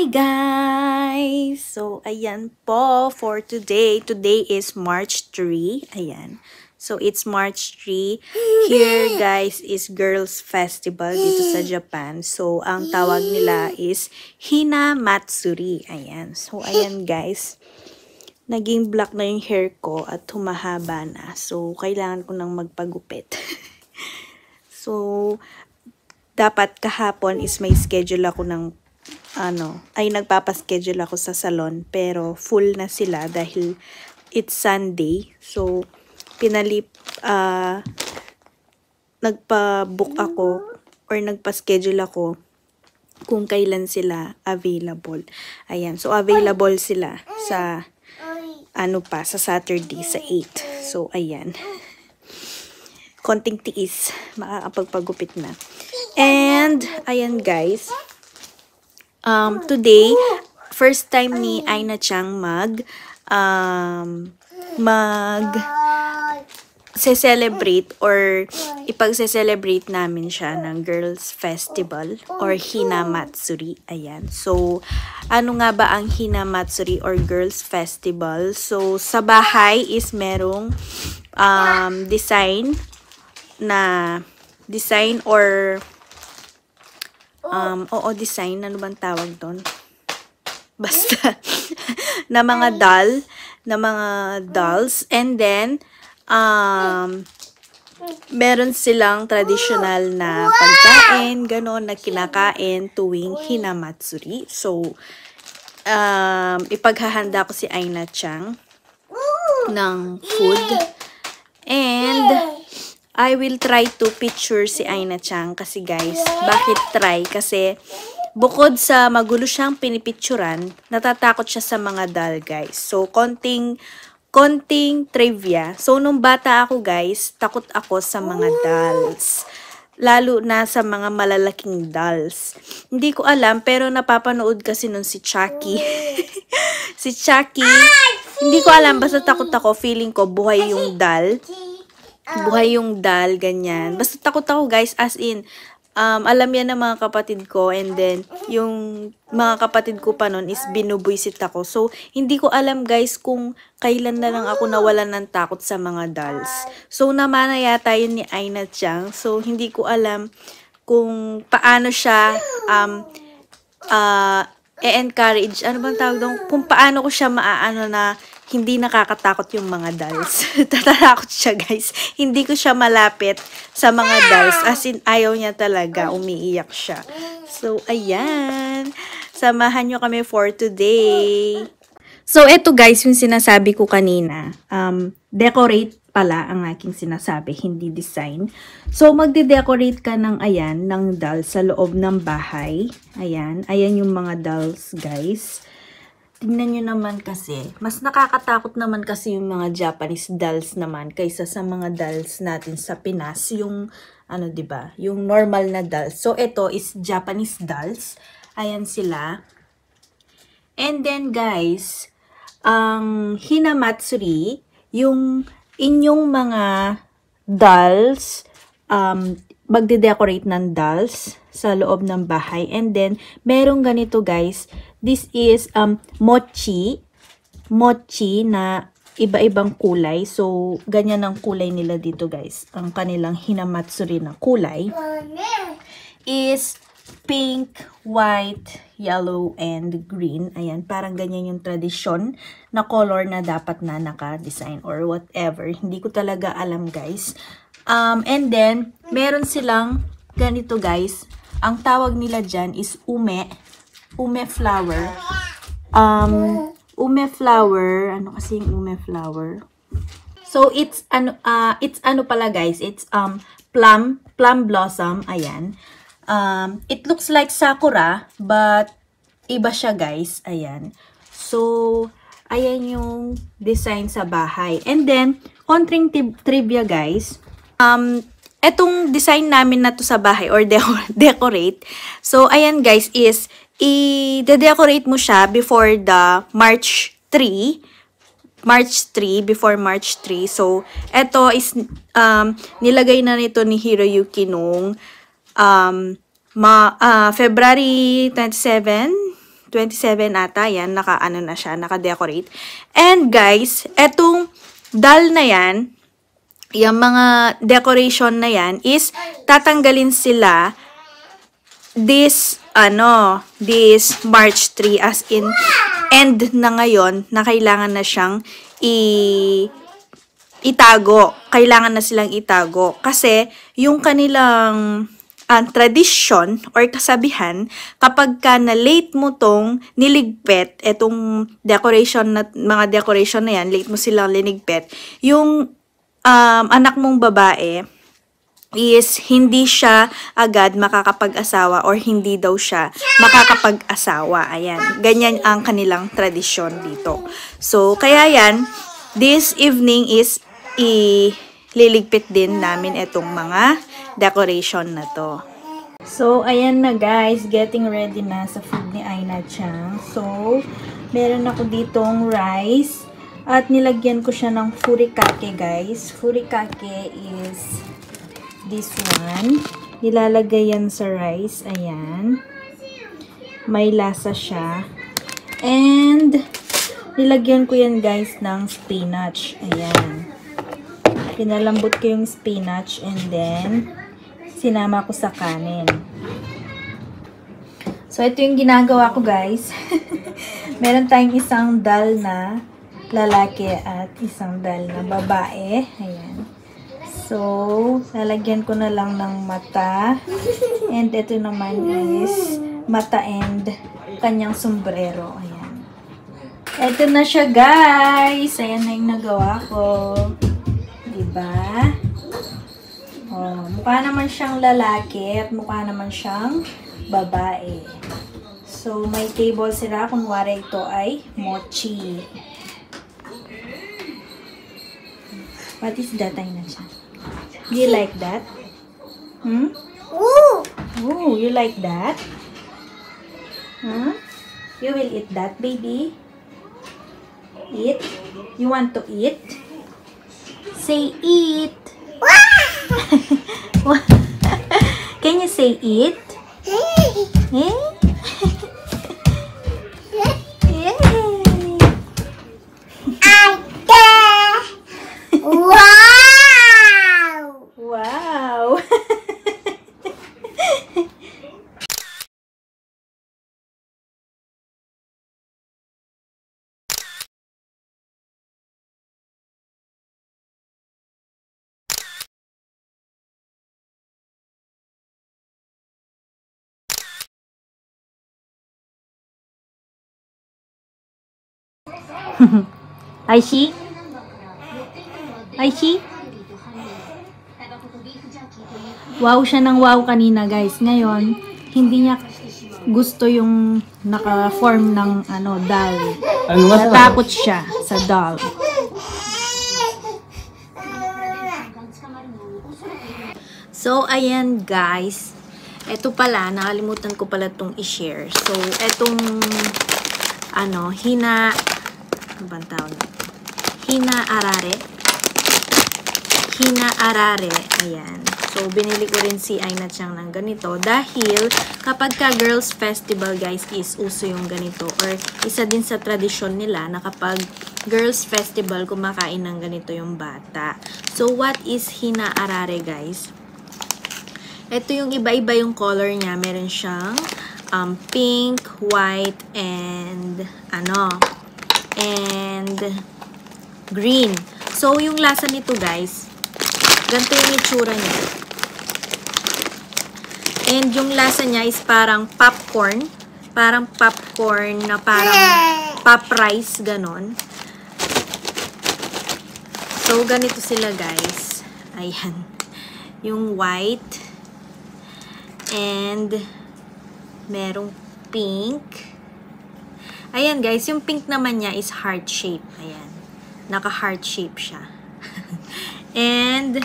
Hi guys! So, ayan po for today. Today is March 3. Ayan. So, it's March 3. Here, guys, is Girls Festival dito sa Japan. So, ang tawag nila is Hina Matsuri. Ayan. So, ayan guys. Naging black na yung hair ko at humahaba na. So, kailangan ko nang magpagupit. So, dapat kahapon is may schedule ako ng nagpapaschedule ako sa salon, pero full na sila dahil it's Sunday. So, nagpa-book ako or nagpa-schedule ako kung kailan sila available. Ayan. So, available sila sa, sa Saturday, sa 8. So, ayan. Konting tiis, makakapagpagupit na. And, ayan guys. Today, first time ni Aina Chang celebrate or ipagse-celebrate namin siya ng Girls Festival or Hina Matsuri. Ayan. So, ano nga ba ang Hina Matsuri or Girls Festival? So, sa bahay is merong design or design, ano bang tawag doon? Basta, na mga dolls, and then, meron silang traditional na pagkain, gano'n, na kinakain tuwing Hinamatsuri. So, ipaghahanda ko si Aina Chang ng food, and I will try to picture si Aina Chang kasi guys, bakit try? Kasi bukod sa magulo siyang pinipicturan, natatakot siya sa mga doll guys. So, konting trivia. So, nung bata ako guys, takot ako sa mga dolls. Lalo na sa mga malalaking dolls. Hindi ko alam, pero napapanood kasi nun si Chucky. Si Chucky, hindi ko alam, basta takot ako, feeling ko buhay yung doll. Ganyan. Basta takot ako guys, as in, alam yan ng mga kapatid ko, and then, yung mga kapatid ko pa nun is binubuisit ako. So, hindi ko alam guys kung kailan na lang ako nawalan ng takot sa mga dolls. So, namana yata yun ni Aina Chang. So, hindi ko alam kung paano siya, encourage, ano bang tawag doon? Kung paano ko siya maaano na hindi nakakatakot yung mga dolls. Tatakot siya guys. Hindi ko siya malapit sa mga dolls. As in, ayaw niya talaga. Umiiyak siya. So, ayan. Samahan nyo kami for today. So, eto guys, yung sinasabi ko kanina. Decorate pala ang aking sinasabi, hindi design. So, magde-decorate ka ng dolls sa loob ng bahay. Ayan. Ayan yung mga dolls, guys. Tingnan nyo naman kasi, mas nakakatakot naman kasi yung mga Japanese dolls naman kaysa sa mga dolls natin sa Pinas. Yung, diba? Yung normal na dolls. So, ito is Japanese dolls. Ayan sila. And then, guys, ang Hinamatsuri, yung inyong mga dolls, magde-decorate ng dolls sa loob ng bahay. And then, merong ganito guys. This is mochi na iba-ibang kulay. So, ganyan ang kulay nila dito guys. Ang kanilang Hinamatsuri na kulay is pink, white, yellow, and green. Ayan, parang ganyan yung tradisyon na color na dapat na naka-design or whatever. Hindi ko talaga alam guys. And then, meron silang ganito guys. Ang tawag nila dyan is ume flower. Ume flower. Ano kasi yung ume flower? So, it's pala guys. It's plum blossom. Ayan. It looks like sakura, but iba siya guys. Ayan. So, ayan yung design sa bahay. And then, konting trivia guys. Etong design namin na to sa bahay or decorate. So, ayan guys is i-decorate mo siya before the March 3. Before March 3. So, eto is nilagay na nito ni Hiroyuki nung February 27, 27 ata yan, naka-ano na siya, naka-decorate. And guys, etong doll na yan, yung mga decoration na yan is tatanggalin sila this March 3, as in end na ngayon na kailangan na siyang itago. Kailangan na silang itago. Kasi yung kanilang tradition or kasabihan, kapag ka na late mo tong niligpit, etong mga decoration na yan, late mo silang linigpit, yung anak mong babae is hindi siya agad makakapag-asawa or hindi daw siya makakapag-asawa. Ayan. Ganyan ang kanilang tradisyon dito. So, kaya yan, this evening is ililigpit din namin itong mga decoration na to. So, ayan na guys, getting ready na sa food ni Aina Chang. So, meron ako ditong rice at nilagyan ko siya ng furikake guys. Furikake is this one. Nilalagay yan sa rice. Ayan. May lasa siya. And, nilagyan ko yan guys ng spinach. Ayan. Pinalambot ko yung spinach and then sinama ko sa kanin. So, ito yung ginagawa ko guys. Meron tayong isang doll na lalaki at isang doll na babae. Ayan. So, lalagyan ko na lang ng mata. And ito naman is mata and kanyang sombrero. Ayan. Ito na siya guys. Ayan na yung nagawa ko. Diba? Oh, mukha naman siyang lalaki at mukha naman siyang babae. So, may table sila. Kunwari ito ay mochi. What is that? Ay na siya. Do you like that? Hmm? Ooh, you like that? Huh? You will eat that, baby? Eat? You want to eat? Say eat. Can you say eat? Eh? Wow! Aishi? Aishi? Wow siya ng wow kanina guys. Ngayon, hindi niya gusto yung naka-form ng doll. Natakot siya sa doll. So, ayan guys. Ito pala, nakalimutan ko pala itong i-share. So, etong Hina arare. Ayan. So, binili ko rin si Aina Chang ng ganito. Dahil, kapag ka girls festival, guys, is uso yung ganito. Or, isa din sa tradisyon nila na kapag girls festival, kumakain ng ganito yung bata. So, what is hina arare, guys? Ito yung iba-iba yung color niya. Meron siyang pink, white, and green. So, yung lasa nito, guys, ganito yung itsura niya. And yung lasa niya is parang popcorn. Parang popcorn na parang pop rice, ganon. So, ganito sila, guys. Ayan. Yung white. And, merong pink. Ayan, guys. Yung pink naman niya is heart shape. Ayan. Naka-heart shape siya. And,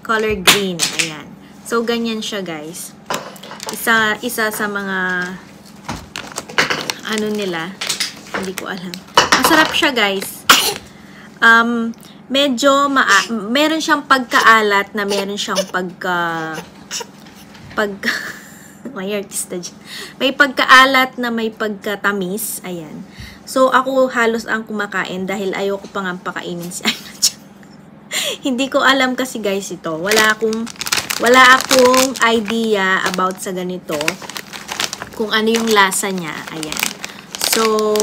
color green. Ayan. So, ganyan siya, guys. Isa sa mga nila. Hindi ko alam. Masarap siya, guys. Medyo meron siyang pagkaalat na meron siyang May artista dyan. May pagkaalat na may pagkatamis. Ayan. So, ako halos ang kumakain dahil ayoko pa nga pakainin si Aina dyan. Hindi ko alam kasi guys ito. Wala akong idea about sa ganito. Kung ano yung lasa niya. Ayan. So,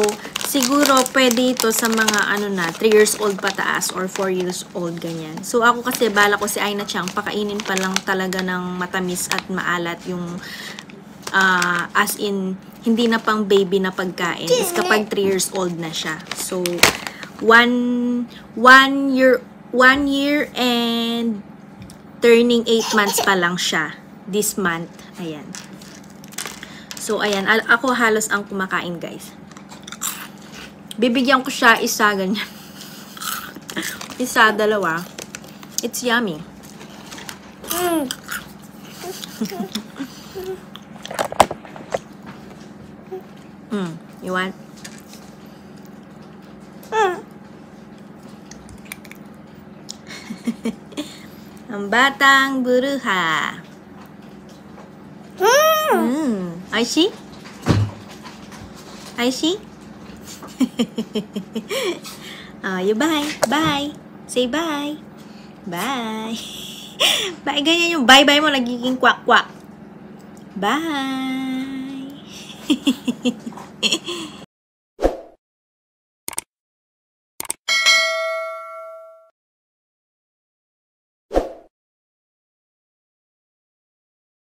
siguro pwede ito sa mga 3 years old pataas or 4 years old, ganyan. So, ako kasi bala ko si Aina Chang, pakainin pa lang talaga ng matamis at maalat yung as in, hindi na pang baby na pagkain is kapag 3 years old na siya. So, 1 year and turning 8 months pa lang siya this month. Ayan. So, ayan. Ako halos ang kumakain, guys. Bibigyan ko siya isa, ganyan. Isa, dalawa. It's yummy. You want? Ang batang buruha. Aishi? Aishi? You bye. Bye. Say bye. Bye. Bye. Ganyan yung bye-bye mo. Nagiging kwak-kwak. Bye.